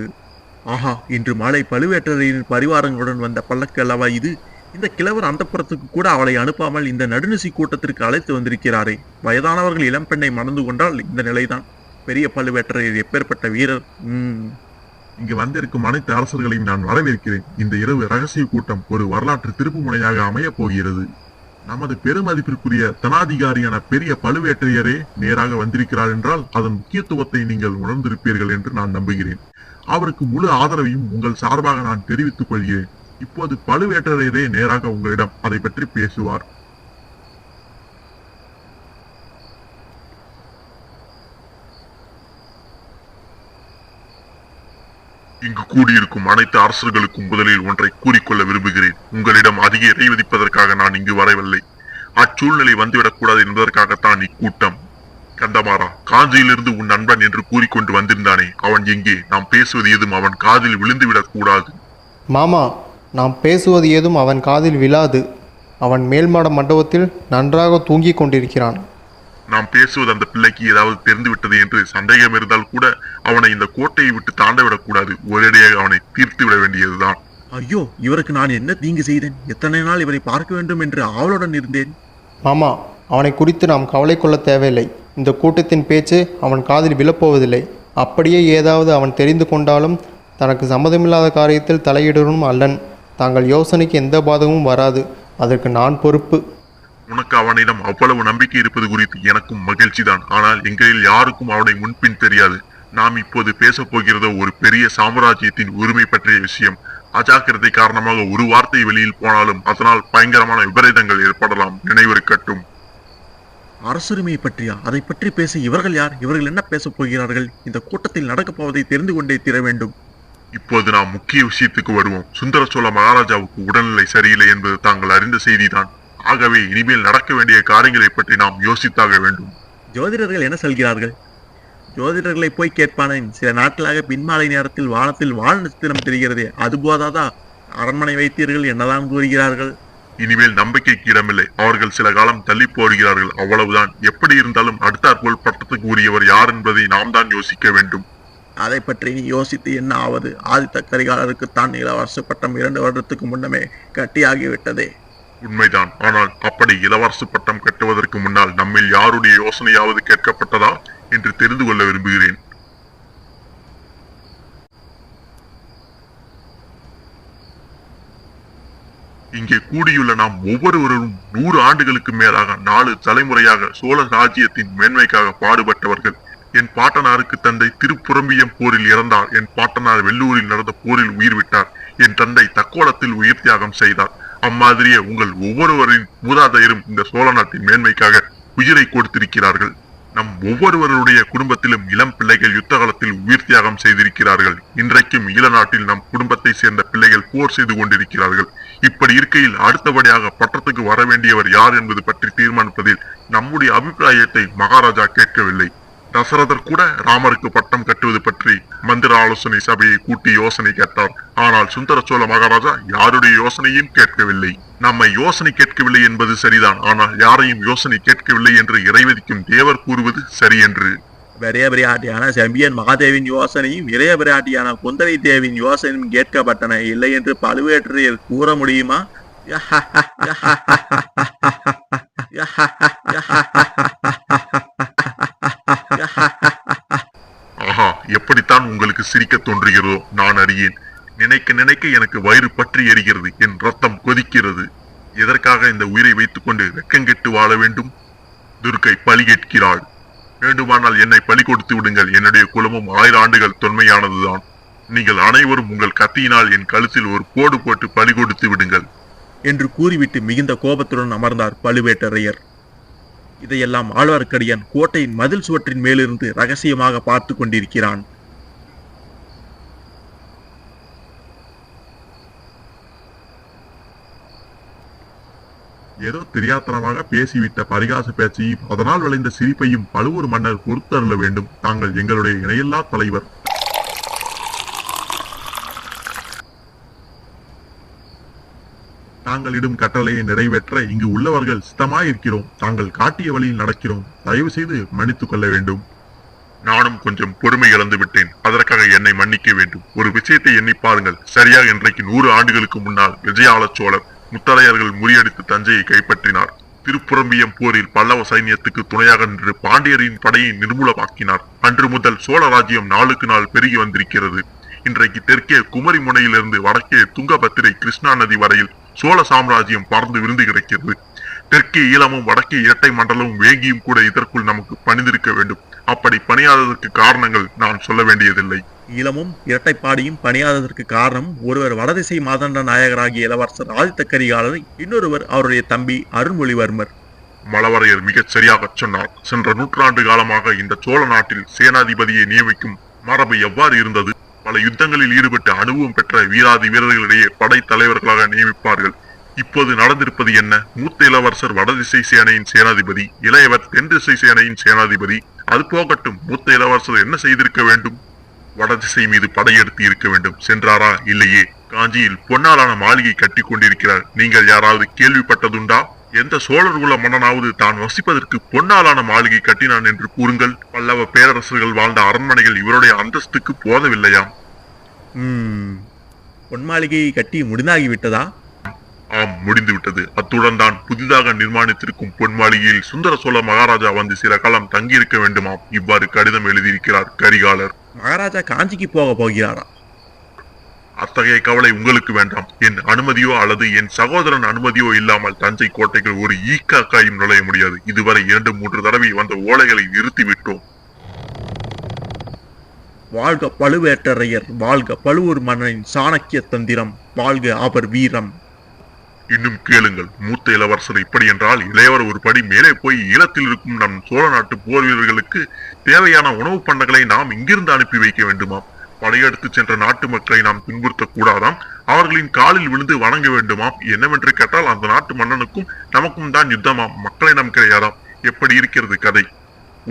ஆஹா, இன்று மாலை பழுவேட்டரையரின் பரிவாரங்களுடன் வந்த பல்லக்கு அல்லவா இது? இந்த கிழவர் அந்தப்புறத்துக்கு கூட அவளை அனுப்பாமல் இந்த நடுநிசி கூட்டத்திற்கு அழைத்து வந்திருக்கிறாரே. வயதானவர்கள் இளம்பெண்ணை மணந்து கொண்டால் இந்த நிலைதான். பெரிய பழுவேட்டரையர் எப்பேற்பட்ட வீரர்! இங்கு வந்திருக்கும் அனைத்து அரசர்களையும் நான் வரவேற்கிறேன். இந்த இரவு ரகசிய கூட்டம் ஒரு வரலாற்று திருப்பு முனையாக அமையப் போகிறது. நமது பெருமதிப்பிற்குரிய தனாதிகாரியான பெரிய பழுவேட்டரையரே நேராக வந்திருக்கிறார் என்றால் அதன் முக்கியத்துவத்தை நீங்கள் உணர்ந்திருப்பீர்கள் என்று நான் நம்புகிறேன். அவருக்கு முழு ஆதரவையும் உங்கள் சார்பாக நான் தெரிவித்துக் கொள்கிறேன். இப்போது பழுவேட்டரையரே நேராக உங்களிடம் அதை பற்றி பேசுவார். இங்கு கூடியிருக்கும் அனைத்து அரசர்களுக்கும் முதலில் ஒன்றை கூறிக்கொள்ள விரும்புகிறேன். உங்களிடம் அதிக இறை விதிப்பதற்காக நான் இங்கு வரவில்லை. அச்சூழ்நிலை வந்துவிடக்கூடாது என்பதற்காகத்தான் இக்கூட்டம். கந்தமாறா, காஞ்சியிலிருந்து உன் நண்பன் என்று கூறிக்கொண்டு வந்திருந்தானே, அவன் எங்கே? நாம் பேசுவது ஏதும் அவன் காதில் விழுந்துவிடக் கூடாது. மாமா, நாம் பேசுவது ஏதும் அவன் காதில் விழாது. அவன் மேல்மாட மண்டபத்தில் நன்றாக தூங்கிக் கொண்டிருக்கிறான். நாம் பேசுவது அந்த பிள்ளைக்கு ஏதாவது தெரிந்து விட்டது என்று சந்தேகம் இருந்தால் கூட அவனை இந்த கோட்டையை விட்டு தாண்ட விடக்கூடாது. ஒரேடியாக அவனை தீர்த்து விட வேண்டியதுதான். ஐயோ, இவருக்கு நான் என்ன தீங்கு செய்தேன்? எத்தனை நாள் இவரை பார்க்க வேண்டும் என்று ஆவலுடன் இருந்தேன். மாமா, அவனை குறித்து நாம் கவலை கொள்ள தேவையில்லை. இந்த கூட்டத்தின் பேச்சு அவன் காதில் விழப்போவதில்லை. அப்படியே ஏதாவது அவன் தெரிந்து கொண்டாலும் தனக்கு சம்மதமில்லாத காரியத்தில் தலையிடணும் அல்லன். தாங்கள் யோசனைக்கு எந்த பாதகமும் வராது. அதற்கு நான் பொறுப்பு. உனக்கு அவனிடம் அவ்வளவு நம்பிக்கை இருப்பது குறித்து எனக்கும் மகிழ்ச்சி தான். ஆனால் எங்களில் யாருக்கும் அவனை முன்பின் தெரியாது. நாம் இப்போது பேசப் போகிறதோ ஒரு பெரிய சாம்ராஜ்யத்தின் உரிமை பற்றிய விஷயம். அஜாக்கிரதை காரணமாக ஒரு வார்த்தை வெளியில் போனாலும் அதனால் பயங்கரமான விபரீதங்கள் ஏற்படலாம். நினைவிருக்கட்டும். அரசுரிமையை பற்றியா? அதை பற்றி பேச இவர்கள் யார்? இவர்கள் என்ன பேசப் போகிறார்கள்? இந்த கூட்டத்தில் நடக்கப் போவதை தெரிந்து கொண்டே தீர வேண்டும். இப்போது நாம் முக்கிய விஷயத்துக்கு வருவோம். சுந்தர சோழ மகாராஜாவுக்கு உடல்நிலை சரியில்லை என்பது தாங்கள் அறிந்த செய்திதான். ஆகவே இனிமேல் நடக்க வேண்டிய காரியங்களை பற்றி நாம் யோசித்தாக வேண்டும். ஜோதிடர்கள் என்ன சொல்கிறார்கள்? ஜோதிடர்களை போய் கேட்பானேன். சில நாட்களாக பின்மாலை நேரத்தில் வானத்தில் வால் நட்சத்திரம் தெரிகிறதே, அது போதாதா? அரண்மனை வைத்தியர்கள் என்னதான் கூறுகிறார்கள்? இனிமேல் நம்பிக்கைக்கு இடமில்லை. அவர்கள் சில காலம் தள்ளி போடுகிறார்கள், அவ்வளவுதான். எப்படி இருந்தாலும் அடுத்தாற்போல் பட்டத்துக்கு உரியவர் யார் என்பதை நாம் தான் யோசிக்க வேண்டும். அதை பற்றி நீ யோசித்து என்ன ஆவது? ஆதித்த கரிகாலருக்குத்தான் இளவரசு பட்டம் 2 வருடத்துக்கு முன்னமே கட்டியாகிவிட்டதே. உண்மைதான். ஆனால் அப்படி இளவரசு பட்டம் கட்டுவதற்கு முன்னால் நம்மில் யாருடைய யோசனையாவது கேட்கப்பட்டதா என்று தெரிந்து கொள்ள விரும்புகிறேன். இங்கே கூடியுள்ள நாம் ஒவ்வொருவரும் 100 ஆண்டுகளுக்கு மேலாக 4 தலைமுறையாக சோழ ராஜ்யத்தின் மேன்மைக்காக பாடுபட்டவர்கள். என் பாட்டனாருக்கு தந்தை திருப்புரம்பியம் போரில் இறந்தார். என் பாட்டனார் வெள்ளூரில் நடந்த போரில் உயிர் விட்டார். என் தந்தை தக்கோலத்தில் உயிர் தியாகம் செய்தார். அம்மாதிரியே உங்கள் ஒவ்வொருவரின் மூதாதையரும் இந்த சோழ நாட்டின் மேன்மைக்காக உயிரை கொடுத்திருக்கிறார்கள். நம் ஒவ்வொருவருடைய குடும்பத்திலும் இளம் பிள்ளைகள் யுத்த காலத்தில் உயிர் தியாகம் செய்திருக்கிறார்கள். இன்றைக்கும் ஈழ நாட்டில் நம் குடும்பத்தை சேர்ந்த பிள்ளைகள் போர் செய்து கொண்டிருக்கிறார்கள். இப்படி இருக்கையில் அடுத்தபடியாக பட்டத்துக்கு வர வேண்டியவர் யார் என்பது பற்றி தீர்மானிப்பதில் நம்முடைய அபிப்பிராயத்தை மகாராஜா கேட்கவில்லை. தசரதர் கூட ராமருக்கு பட்டம் கட்டுவது பற்றி மந்திர ஆலோசனை சபையை கூட்டி யோசனை கேட்டார். ஆனால் சுந்தர சோழ மகாராஜா யாருடைய யோசனையும் கேட்கவில்லை. நம்மை யோசனை கேட்கவில்லை என்பது சரிதான். ஆனால் யாரையும் யோசனை கேட்கவில்லை என்று இறைவதிக்கும் தேவர் கூறுவது சரி என்று. பெரிய பிராட்டியான செம்பியன் மகாதேவின் யோசனையும் இளைய பிராட்டியான குந்தவை தேவியின் யோசனையும் கேட்கப்பட்டன. இல்லை என்று பழுவேட்டரையர் கூற முடியுமா? ஆஹா, எப்படித்தான் உங்களுக்கு சிரிக்க தோன்றுகிறதோ நான் அறியேன். நினைக்க நினைக்க எனக்கு வயிறு பற்றி எரிகிறது. என் ரத்தம் கொதிக்கிறது. எதற்காக இந்த உயிரை வைத்துக் கொண்டு வெக்கங்கெட்டு வாழ வேண்டும்? துர்க்கை பலி கேட்கிறாள். வேண்டுமானால் என்னை பலி கொடுத்து விடுங்கள். என்னுடைய குலமும் 1000 ஆண்டுகள் தொன்மையானதுதான். நீங்கள் அனைவரும் உங்கள் கத்தியினால் என் கழுத்தில் ஒரு போடு போட்டு பலி கொடுத்து விடுங்கள் என்று கூறிவிட்டு மிகுந்த கோபத்துடன் அமர்ந்தார் பழுவேட்டரையர். இதையெல்லாம் ஆழ்வார்க்கடியான் கோட்டையின் மதில் சுவற்றின் மேலிருந்து ரகசியமாக பார்த்து கொண்டிருக்கிறான். ஏதோ தெரியாத்தனமாக பேசிவிட்ட பரிகாச பேச்சையும் அதனால் விளைந்த சிரிப்பையும் பழுவூர் மன்னர் பொறுத்தருள வேண்டும். தாங்கள் எங்களுடைய இணையில்லா தலைவர். தாங்களிடும் கட்டளையை நிறைவேற்ற இங்கு உள்ளவர்கள் சித்தமாயிருக்கிறோம். தாங்கள் காட்டிய வழியில் நடக்கிறோம். தயவு செய்து மன்னித்துக் கொள்ள வேண்டும். நானும் கொஞ்சம் பொறுமை இழந்து விட்டேன். அதற்காக என்னை மன்னிக்க வேண்டும். ஒரு விஷயத்தை எண்ணி பாருங்கள். சரியாக இன்றைக்கு 100 ஆண்டுகளுக்கு முன்னால் விஜயால சோழர் முத்தரையர்கள் முறியடித்து தஞ்சையை கைப்பற்றினார். திருப்புரம்பியம் போரில் பல்லவ சைன்யத்துக்கு துணையாக நின்று பாண்டியரின் படையை நிர்மூலமாக்கினார். அன்று முதல் சோழ ராஜ்யம் நாளுக்கு நாள் பெருகி வந்திருக்கிறது. இன்றைக்கு தெற்கே குமரி முனையிலிருந்து வடக்கே துங்கபத்திரை கிருஷ்ணா நதி வரையில் சோழ சாம்ராஜ்யம் பறந்து விருந்து கிடைக்கிறது. தெற்கே ஈழமும் வடக்கே இரட்டை மண்டலமும் வேங்கியும் கூட இதற்குள் நமக்கு பணிந்திருக்க வேண்டும். அப்படி பணியாததற்கு காரணங்கள் நான் சொல்ல வேண்டியதில்லை. ஈழமும் இரட்டைப்பாடியும் பணியாததற்கு காரணம் ஒருவர் வடதிசை மாதண்ட நாயகராகிய இளவரசர் ஆதித்த கரிகாலர், இன்னொருவர் அவருடைய தம்பி அருள்மொழிவர்மர். மலவரையர் மிகச் சரியாக சொன்னார். சென்ற 100 ஆண்டு காலமாக இந்த சோழ நாட்டில் சேனாதிபதியை நியமிக்கும் மரபு எவ்வாறு இருந்தது? பல யுத்தங்களில் ஈடுபட்டு அனுபவம் பெற்ற வீராதி வீரர்களிடையே படை தலைவர்களாக நியமிப்பார்கள். இப்போது நடந்திருப்பது என்ன? மூத்த இளவரசர் வடதிசை சேனையின் சேனாதிபதி, இளையவர் தென் திசை சேனையின் சேனாதிபதி. அது போகட்டும், மூத்த இளவரசர் என்ன செய்திருக்க வேண்டும்? வடதிசை மீது படையெடுத்து இருக்க வேண்டும். சென்றாரா? இல்லையே. காஞ்சியில் பொன்னாலான மாளிகை கட்டி கொண்டிருக்கிறார். நீங்கள் யாராவது கேள்விப்பட்டதுண்டா? எந்த சோழர் குல மன்னனாவது தான் வசிப்பதற்கு பொன்னாலான மாளிகை கட்டினான் என்று கூறுங்கள். பல்லவ பேரரசர்கள் வாழ்ந்த அரண்மனைகள் இவருடைய அந்தஸ்துக்கு போதவில்லையாம். பொன் மாளிகையை கட்டி முடிந்தாகிவிட்டதா? ஆம், முடிந்துவிட்டது. அத்துடன் தான் புதிதாக நிர்மாணித்திருக்கும் பொன் மாளிகையில் சுந்தர சோழ மகாராஜா வந்து சில காலம் தங்கியிருக்க வேண்டுமாம். இவ்வாறு கடிதம் எழுதியிருக்கிறார் கரிகாலர். மகாராஜா காஞ்சிக்கு போக போகிறாரா? அத்தகைய கவலை உங்களுக்கு வேண்டாம். என் அனுமதியோ அல்லது என் சகோதரன் அனுமதியோ இல்லாமல் தஞ்சை கோட்டைகள் ஒரு ஈக்காக்காயும் நுழைய முடியாது. இதுவரை 2-3 தடவை வந்த ஓலைகளை நிறுத்திவிட்டோம். வாழ்க பழுவேட்டரையர், வாழ்க பழுவூர் மன்னனின் சாணக்கிய தந்திரம், வாழ்க அவர் வீரம். இன்னும் கேளுங்கள். மூத்த இளவரசர் இப்படி என்றால் இளையவர் ஒரு படி மேலே போய் ஈழத்தில் இருக்கும் நம் சோழ நாட்டு போர் வீரர்களுக்கு தேவையான உணவு பண்டங்களை நாம் இங்கிருந்து அனுப்பி வைக்க வேண்டுமாம். படையெடுத்து சென்ற நாட்டு மக்களை நாம் துன்புறுத்த கூடாதாம். அவர்களின் காலில் விழுந்து வணங்க வேண்டுமாம். என்னவென்று கேட்டால் அந்த நாட்டு மன்னனுக்கும் நமக்கும் தான் யுத்தமாம். மக்களை நம் கிடையாதாம். எப்படி இருக்கிறது கதை?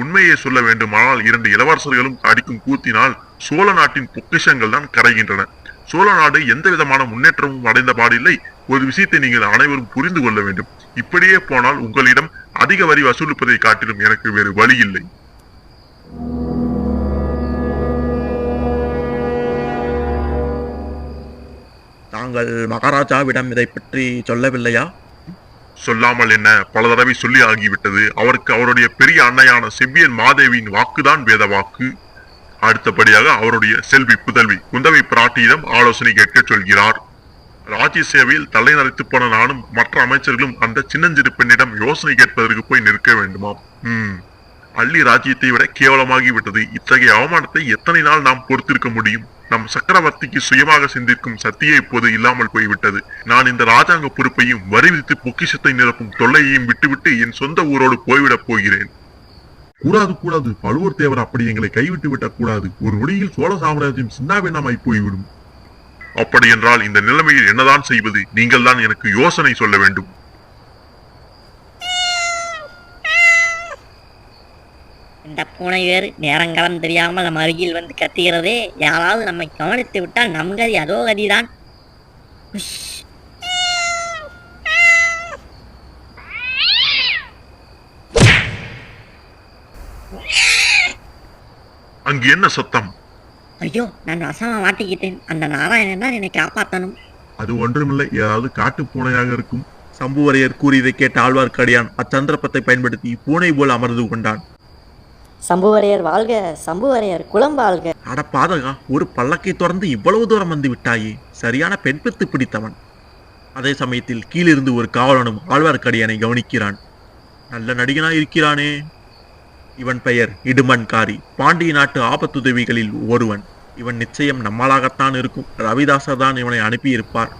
உண்மையை சொல்ல வேண்டுமானால் 2 இளவரசர்களும் அடிக்கும் கூத்தினால் சோழ நாட்டின் பொக்கிஷங்கள் தான் கரைகின்றன. சோழ நாடு எந்த விதமான முன்னேற்றமும் அடைந்த பாடில்லை. ஒரு விஷயத்தை நீங்கள் அனைவரும் புரிந்து கொள்ள வேண்டும். இப்படியே போனால் உங்களிடம் அதிக வரி வசூலிப்பதை காட்டிலும் எனக்கு வேறு வழி இல்லை. தாங்கள் மகாராஜாவிடம் இதை பற்றி சொல்லவில்லையா? சொல்லாமல் என்ன, பல தடவை சொல்லி ஆகிவிட்டது. அவருக்கு அவருடைய பெரிய அன்னையான செவ்வியன் மாதேவியின் வாக்குதான் வேத வாக்கு. அடுத்தபடியாக அவருடைய செல்வி புதல்வி குந்தவை பிராட்டியிடம் ஆலோசனை கேட்க சொல்கிறார். ராஜ்ய சேவையில் தலை நரைத்து போன நானும் மற்ற அமைச்சர்களும் அந்த சின்னஞ்சிறு பெண்ணிடம் யோசனை கேட்பதற்கு போய் நிற்க வேண்டுமாம். அள்ளி ராஜ்யத்தை விட கேவலமாகி விட்டது. இத்தகைய அவமானத்தை எத்தனை நாள் நாம் பொறுத்திருக்க முடியும்? நம் சக்கரவர்த்திக்கு சுயமாக சிந்திக்கும் சக்தியே இப்போது இல்லாமல் போய்விட்டது. நான் இந்த ராஜாங்க பொறுப்பையும் வரி விதித்து பொக்கிஷத்தை நிரப்பும் தொல்லையையும் விட்டுவிட்டு என் சொந்த ஊரோடு போய்விடப் போகிறேன். கூடாது கூடாது, பழுவூர் தேவர் அப்படி எங்களை கைவிட்டு விடக் கூடாது. ஒரு நொடியில் சோழ சாம்ராஜ்யம் சின்னாபின்னமாய் போய்விடும். அப்படி என்றால் இந்த நிலைமையில் என்னதான் செய்வது? நீங்கள் தான் எனக்கு யோசனை சொல்ல வேண்டும். இந்த பூனை வேறு நேரங்காலம் தெரியாமல் நம்ம அருகில் வந்து கத்துகிறதே. யாராவது நம்மை கவனித்து விட்டால் நம் கதி அதோ கதிதான். அங்கு என்ன சத்தம்? ஐயோ, நான் வசமா மாட்டிக்கிட்டேன். அந்த நாராயணன் தான் என்னை காப்பாற்றணும். அது ஒன்றுமில்லை, ஏதாவது காட்டு பூனையாக இருக்கும். சம்புவரையர் கூறியதை கேட்ட ஆழ்வார்க்கடியான் அச்சந்தர்ப்பத்தை பயன்படுத்தி பூனை போல் அமர்ந்து கொண்டான். சம்புவரையர் வாழ்க, சம்புவரையர் குலம் வாழ்க. அட பாதகா, ஒரு பல்லக்கை தொடர்ந்து இவ்வளவு தூரம் வந்து விட்டாயே. சரியான பெண் பெத்து பிடித்தவன். அதே சமயத்தில் கீழிருந்து ஒரு காவலனும் ஆழ்வார்க்கடியானை கவனிக்கிறான். நல்ல நடிகனாய் இருக்கிறானே. இவன் பெயர் இடுமன்காரி, பாண்டிய நாட்டு ஆபத்துதவிகளில் ஒருவன். இவன் நிச்சயம் நம்மளாகத்தான் இருக்கும். ரவிதாசர் தான் இவனை அனுப்பியிருப்பார்.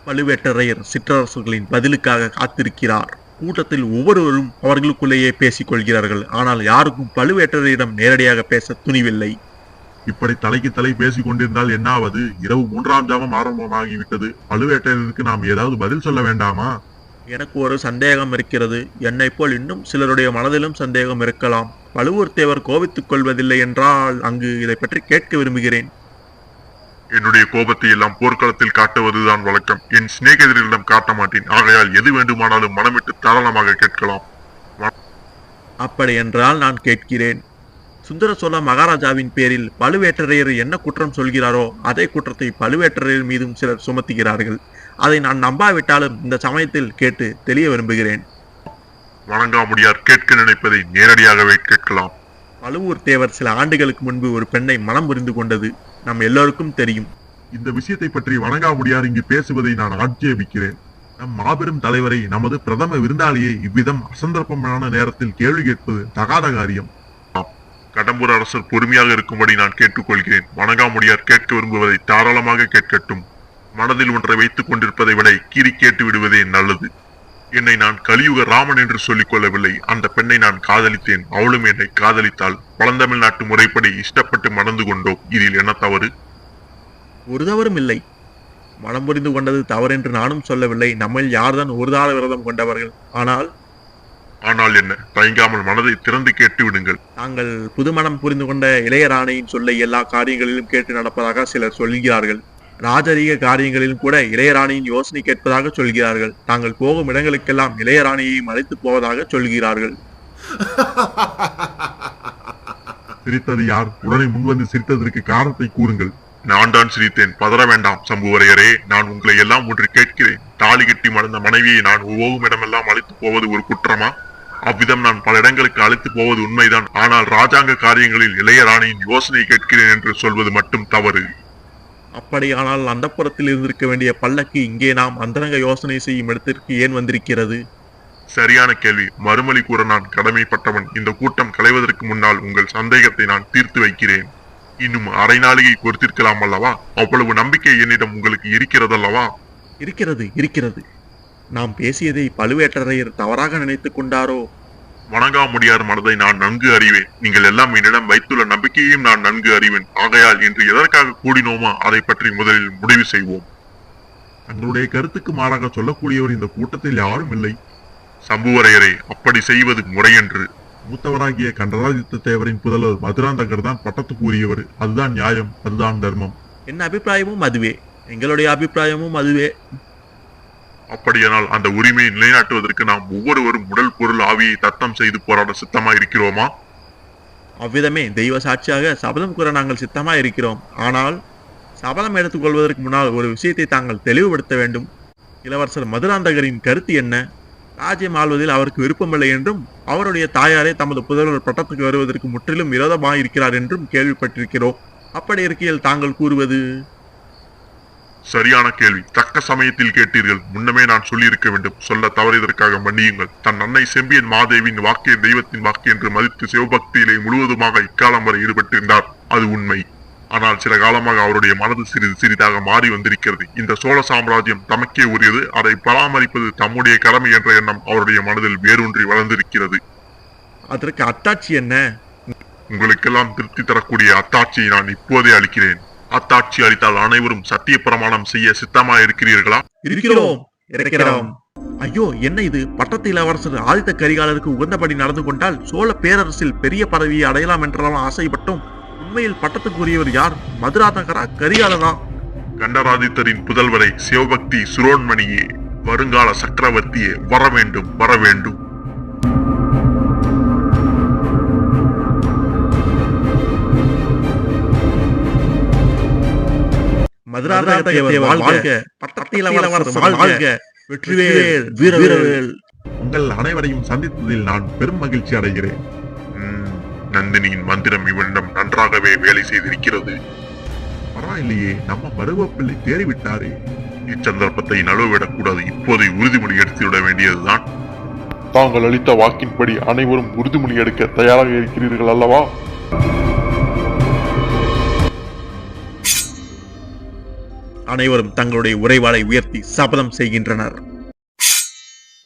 பழுவேட்டரையர் சிற்றரசர்களின் பதிலுக்காக காத்திருக்கிறார். கூட்டத்தில் ஒவ்வொருவரும் அவர்களுக்குள்ளேயே பேசிக் கொள்கிறார்கள். ஆனால் யாருக்கும் பழுவேட்டரையரிடம் நேரடியாக பேச துணிவில்லை. இப்படி தலைக்கு தலை பேசிக் கொண்டிருந்தால் என்னாவது? இரவு 3ஆம் ஜாமம் ஆரம்பமாகிவிட்டது. பழுவேட்டையருக்கு நாம் ஏதாவது பதில் சொல்ல வேண்டாமா? எனக்கு ஒரு சந்தேகம் இருக்கிறது. என்னை போல் இன்னும் சிலருடைய மனதிலும் சந்தேகம் இருக்கலாம். பழுவூர்தேவர் கோபித்துக் கொள்வதில்லை என்றால் அங்கு இதை பற்றி கேட்க விரும்புகிறேன். என்னுடைய கோபத்தை எல்லாம் போர்க்களத்தில் காட்டுவதுதான் வழக்கம். என் சிநேகிதரிடம் காட்ட மாட்டேன். ஆகையால் எது வேண்டுமானாலும் மனமிட்டு தாராளமாக கேட்கலாம். அப்படி என்றால் நான் கேட்கிறேன். சுந்தர சோழ மகாராஜாவின் பேரில் பழுவேட்டரையர் என்ன குற்றம் சொல்கிறாரோ அதே குற்றத்தை பழுவேட்டரையர் மீதும் சிலர் சுமத்துகிறார்கள். அதை நான் நம்பாவிட்டாலும் இந்த சமயத்தில் கேட்டு தெளிய விரும்புகிறேன். வணங்காமுடியார் கேட்க நினைப்பதை நேரடியாகவே கேட்கலாம். பழுவூர் தேவர் சில ஆண்டுகளுக்கு முன்பு ஒரு பெண்ணை மனம் புரிந்து கொண்டது நம் எல்லோருக்கும் தெரியும். இந்த விஷயத்தை பற்றி வணங்காமுடியார் இங்கு பேசுவதை நான் ஆட்சேபிக்கிறேன். நம் மாபெரும் தலைவரை, நமது பிரதம விருந்தாளியை இவ்விதம் அசந்தர்ப்பமான நேரத்தில் கேள்வி கேட்பது தகாத காரியம். கடம்பூர் அரசர் பொறுமையாக இருக்கும்படி நான் கேட்டுக்கொள்கிறேன். வணங்காமுடியார் கேட்க விரும்புவதை தாராளமாக கேட்கட்டும். மனதில் ஒன்றை வைத்துக் கொண்டிருப்பதை விட கீறி கேட்டு விடுவதே நல்லது. என்னை நான் கலியுக ராமன் என்று சொல்லிக் கொள்ளவில்லை. அந்த பெண்ணை நான் காதலித்தேன். அவளும் என்னை காதலித்தாள். பழந்தமிழ்நாட்டு முறைப்படி இஷ்டப்பட்டு மணந்து கொண்டோம். இதில் என்ன தவறு? ஒரு தவறும் இல்லை. மனம் புரிந்து கொண்டது தவறென்று நானும் சொல்லவில்லை. நம்மில் யார்தான் ஒரு தார விரதம் கொண்டவர்கள்? ஆனால் என்ன? தயங்காமல் மனதை திறந்து கேட்டு விடுங்கள். தாங்கள் புதுமணம் புரிந்து கொண்ட இளையராணியின் சொல்லை எல்லா காரியங்களிலும் கேட்டு நடப்பதாக சிலர் சொல்கிறார்கள். ராஜரீக காரியங்களிலும் கூட இளையராணியின் யோசனை கேட்பதாக சொல்கிறார்கள். தாங்கள் போகும் இடங்களுக்கெல்லாம் இளையராணியையும் அழைத்து போவதாக சொல்கிறார்கள். சிரித்தது யார்? உடனே முன்வந்து சிரித்ததற்கு காரணத்தை கூறுங்கள். நான் தான் சிரித்தேன். பதற வேண்டாம் சம்புவரையரே. நான் உங்களை எல்லாம் ஒன்று கேட்கிறேன். தாலி கட்டி மறந்த மனைவியை நான் போகும் இடமெல்லாம் அழைத்து போவது ஒரு குற்றமா? அவ்விதம் நான் பல இடங்களுக்கு அழைத்து போவது உண்மைதான். ஆனால் ராஜாங்க காரியங்களில் இளையராணியின் யோசனை கேட்கிறேன் என்று சொல்வது மட்டும் தவறு. அப்படியானால் அந்த புறத்தில் இருந்திருக்க வேண்டிய பல்லக்கு இங்கே நாம் அந்தரங்க யோசனை செய்யும் இடத்திற்கு ஏன் வந்திருக்கிறது? சரியான கேள்வி. மறுமொழி கூற நான் கடமைப்பட்டவன். இந்த கூட்டம் கலைவதற்கு முன்னால் உங்கள் சந்தேகத்தை நான் தீர்த்து வைக்கிறேன். இன்னும் அரை நாளிகை பொறுத்திருக்கலாம் அல்லவா? அவ்வளவு நம்பிக்கை என்னிடம் உங்களுக்கு இருக்கிறதல்லவா? இருக்கிறது. நாம் பேசியதை பழுவேட்டரையர் தவறாக நினைத்துக் கொண்டாரோ? வணங்காமுடியார் மனதை நான் நன்கு அறிவேன். நீங்கள் எல்லாம் என்னிடம் வைத்துள்ள நம்பிக்கையையும் நான் நன்கு அறிவேன். ஆகையால் இன்று எதற்காக கூடினோமோ அதை பற்றி முதலில் முடிவு செய்வோம். தங்களுடைய கருத்துக்கு மாறாக சொல்லக்கூடியவர் இந்த கூட்டத்தில் யாரும் இல்லை. சம்புவரையரே, அப்படி செய்வது முறையன்று. மூத்தவராகிய கண்டராதித்த தேவரின் புதல்வர் மதுராந்தகர் தான் பட்டத்துக்கு உரியவர். அதுதான் நியாயம், அதுதான் தர்மம். என் அபிப்பிராயமும் அதுவே. எங்களுடைய அபிப்பிராயமும் அதுவே. அப்படியானால் அந்த உரிமையை நிலைநாட்டுவதற்கு நாம் ஒவ்வொருவரும் உடல் பொருள் ஆவியை தத்தம் செய்து போராட சித்தமா இருக்கிறோமா? அவ்விதமே தெய்வ சாட்சியாக சபதம் கூற நாங்கள் சித்தமா இருக்கிறோம். ஆனால் சபதம் எடுத்துக்கொள்வதற்கு முன்னால் ஒரு விஷயத்தை தாங்கள் தெளிவுபடுத்த வேண்டும். இளவரசர் மதுராந்தகரின் கருத்து என்ன? ராஜ்யம் ஆள்வதில் அவருக்கு விருப்பமில்லை என்றும் அவருடைய தாயாரே தமது புதல்வர் பட்டத்துக்கு வருவதற்கு முற்றிலும் விரோதமாக இருக்கிறார் என்றும் கேள்விப்பட்டிருக்கிறோம். அப்படி இருக்கையில் தாங்கள் கூறுவது? சரியான கேள்வி. தக்க சமயத்தில் கேட்டீர்கள். முன்னமே நான் சொல்லியிருக்க வேண்டும். சொல்ல தவறியதற்காக மன்னியுங்கள். தன் அன்னை செம்பியன் மாதேவின் வாக்கே தெய்வத்தின் வாக்கு என்று மதித்து சிவபக்தியிலே முழுவதுமாக இக்காலம் வரை ஈடுபட்டிருந்தார். அது உண்மை. ஆனால் சில காலமாக அவருடைய மனது சிறிது சிறிதாக மாறி வந்திருக்கிறது. இந்த சோழ சாம்ராஜ்யம் தமக்கே உரியது. அதை பராமரிப்பது தம்முடைய கடமை என்ற எண்ணம் அவருடைய மனதில் வேரூன்றி வளர்ந்திருக்கிறது. அதற்கு அத்தாட்சி என்ன? உங்களுக்கெல்லாம் திருப்தி தரக்கூடிய அத்தாட்சியை நான் இப்போதே அளிக்கிறேன். அத்தாட்சி அளித்தால் அனைவரும் சத்திய பிரமாணம் செய்ய சித்தமா இருக்கிறீர்களா? இருக்கிறோம். ஐயோ, என்ன இது? பட்டத்து இளவரசர் ஆதித்த கரிகாலருக்கு உகந்தபடி நடந்து கொண்டால் சோழ பேரரசில் பெரிய பதவியை அடையலாம் என்றெல்லாம் ஆசைப்பட்டோம். உண்மையில் பட்டத்துக்குரியவர் யார்? மதுராந்தகரா, கரிகாலனா? கண்டராதித்தரின் புதல்வரை, சிவபக்தி சுரோன்மணியே, வருங்கால சக்கரவர்த்தியே, வர வேண்டும், வர வேண்டும். உங்கள் அனைவரையும் சந்தித்ததில் நான் பெரும் மகிழ்ச்சி அடைகிறேன். நந்தினியின் மந்திரம் இவனிடம் நன்றாகவே வேலை செய்திருக்கிறது. பரவாயில்லையே, நம்ம பருவப்பிள்ளை தேறிவிட்டாரே. இச்சந்தர்ப்பத்தை நழுவவிடக்கூடாது. இப்போதை உறுதிமொழி எடுத்துவிட வேண்டியதுதான். தாங்கள் அளித்த வாக்கின்படி அனைவரும் உறுதிமொழி எடுக்க தயாராக இருக்கிறீர்கள் அல்லவா? அனைவரும் தங்களுடைய உரைவாளை உயர்த்தி சபதம் செய்கின்றனர்.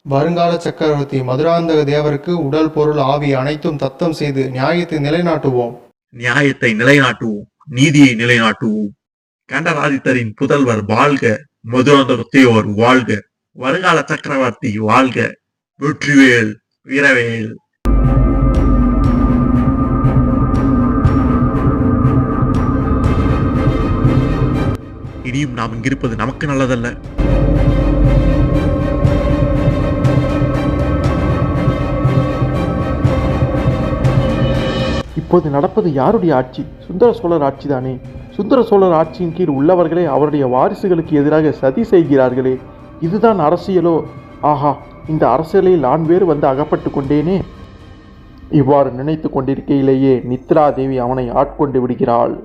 வருங்கால சக்கரவர்த்தி மதுராந்தக தேவருக்கு உடல் பொருள் ஆவி அனைத்தும் தத்தம் செய்து நியாயத்தை நிலைநாட்டுவோம். நீதியை நிலைநாட்டுவோம். கண்டராதித்தரின் புதல்வர் வாழ்க, மதுராந்தகத்தேவர் வாழ்க, வருங்கால சக்கரவர்த்தி வாழ்க, வெற்றிவேல் வீரவேல். இனியும் நாம் இங்கிருப்பது நமக்கு நல்லதல்ல. இப்போது நடப்பது யாருடைய ஆட்சி? சுந்தர சோழர் ஆட்சிதானே. சுந்தர சோழர் ஆட்சியின் கீழ் உள்ளவர்களே அவருடைய வாரிசுகளுக்கு எதிராக சதி செய்கிறார்களே. இதுதான் அரசியலோ? ஆஹா, இந்த அரசியலில் நான் வேறு வந்து அகப்பட்டு கொண்டேனே. இவ்வாறு நினைத்து கொண்டிருக்கையிலேயே நித்ரா தேவி அவனை ஆட்கொண்டு விடுகிறாள்.